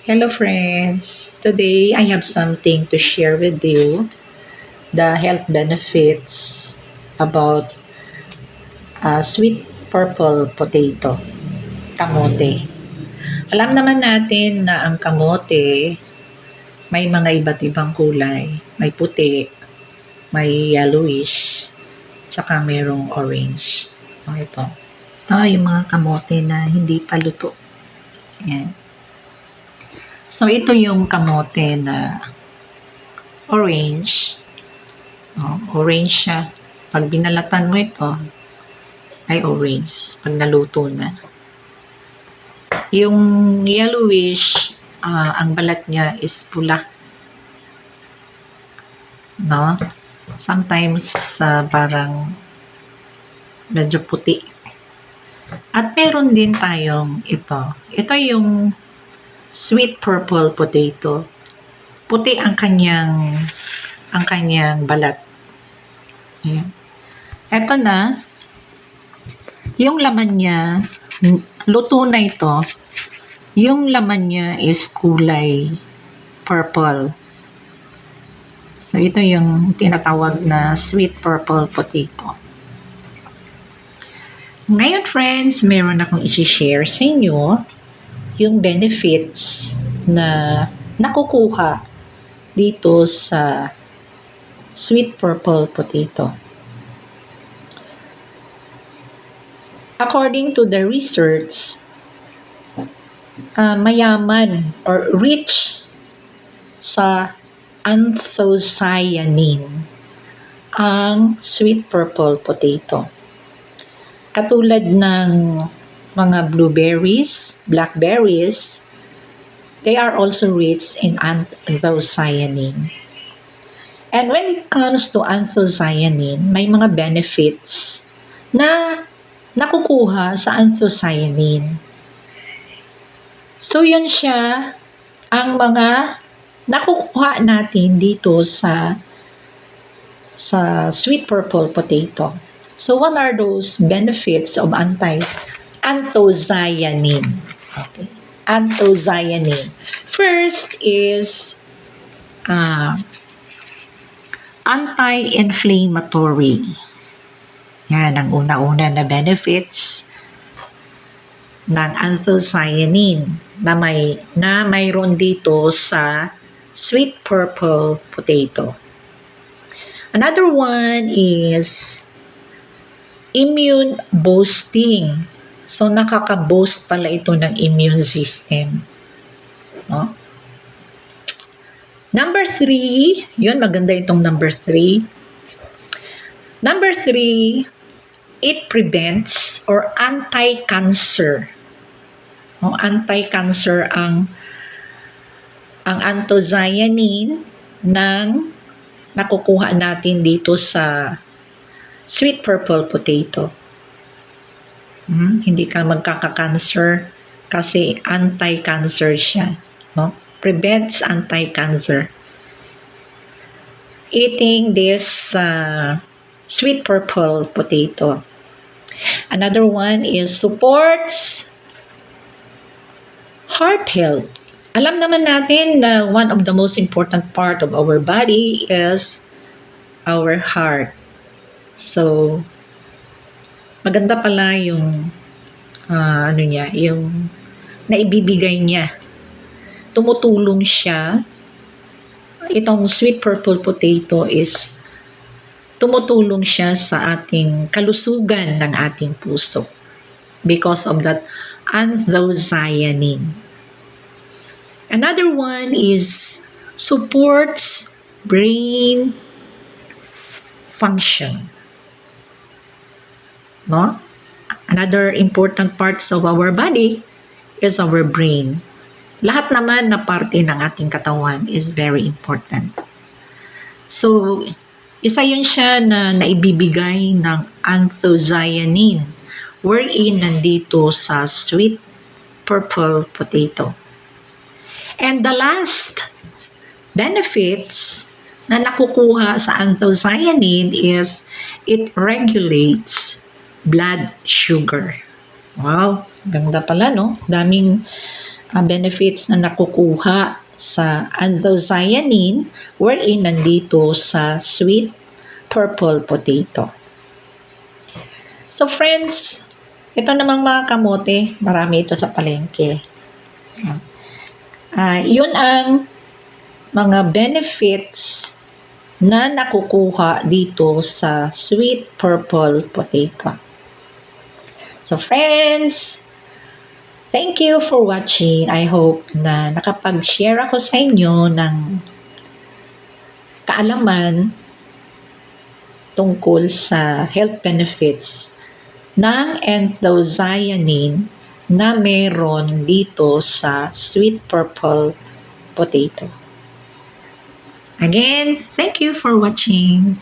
Hello friends! Today I have something to share with you, the health benefits about sweet purple potato, kamote. Alam naman natin na ang kamote may mga iba't ibang kulay. May puti, may yellowish, tsaka mayroong orange. Ito. Ito yung mga kamote na hindi pa luto. Yan. So ito yung kamote na orange. Orange siya. Pag binalatan mo ito, ay orange. Pag naluto na. Yung yellowish, ang balat niya is pula. No? Sometimes parang medyo puti. At meron din tayong ito. Ito yung sweet purple potato. Puti ang kanyang balat. Ayan. Ito na, yung laman niya, luto na ito, yung laman niya is kulay purple. So, ito yung tinatawag na sweet purple potato. Ngayon, friends, meron akong i-share sa inyo yung benefits na nakukuha dito sa sweet purple potato. According to the research, mayaman or rich sa anthocyanin ang sweet purple potato. Katulad ng mga blueberries, blackberries, they are also rich in anthocyanin. And when it comes to anthocyanin, may mga benefits na nakukuha sa anthocyanin. So yun siya ang mga nakukuha natin dito sa sweet purple potato. So what are those benefits of anthocyanin? Okay. Anthocyanin. First is anti-inflammatory. Yan ang una-una na benefits ng anthocyanin na mayroon dito sa sweet purple potato. Another one is immune boosting. So, nakaka-boost pala ito ng immune system. No? Number 3, yun, maganda itong number 3. Number 3, it prevents or anti-cancer. No? Anti-cancer ang anthocyanin ng nakukuha natin dito sa sweet purple potato. Hindi ka magkaka-cancer kasi anti-cancer siya. No? Prevents anti-cancer. Eating this sweet purple potato. Another one is supports heart health. Alam naman natin na one of the most important part of our body is our heart. So, maganda pala yung yung naibibigay niya. Tumutulong siya. Itong sweet purple potato is tumutulong siya sa ating kalusugan ng ating puso because of that anthocyanin. Another one is supports brain function. No? Another important parts of our body is our brain. Lahat naman na parte ng ating katawan is very important. So, isa yun siya na naibibigay ng anthocyanin wherein nandito sa sweet purple potato. And the last benefits na nakukuha sa anthocyanin is it regulates blood sugar. Wow, ganda pala, no? Daming benefits na nakukuha sa anthocyanin wherein nandito sa sweet purple potato. So friends, ito namang mga kamote, marami ito sa palengke. Yun ang mga benefits na nakukuha dito sa sweet purple potato. So friends, thank you for watching. I hope na nakapag-share ako sa inyo ng kaalaman tungkol sa health benefits ng anthocyanin na meron dito sa sweet purple potato. Again, thank you for watching.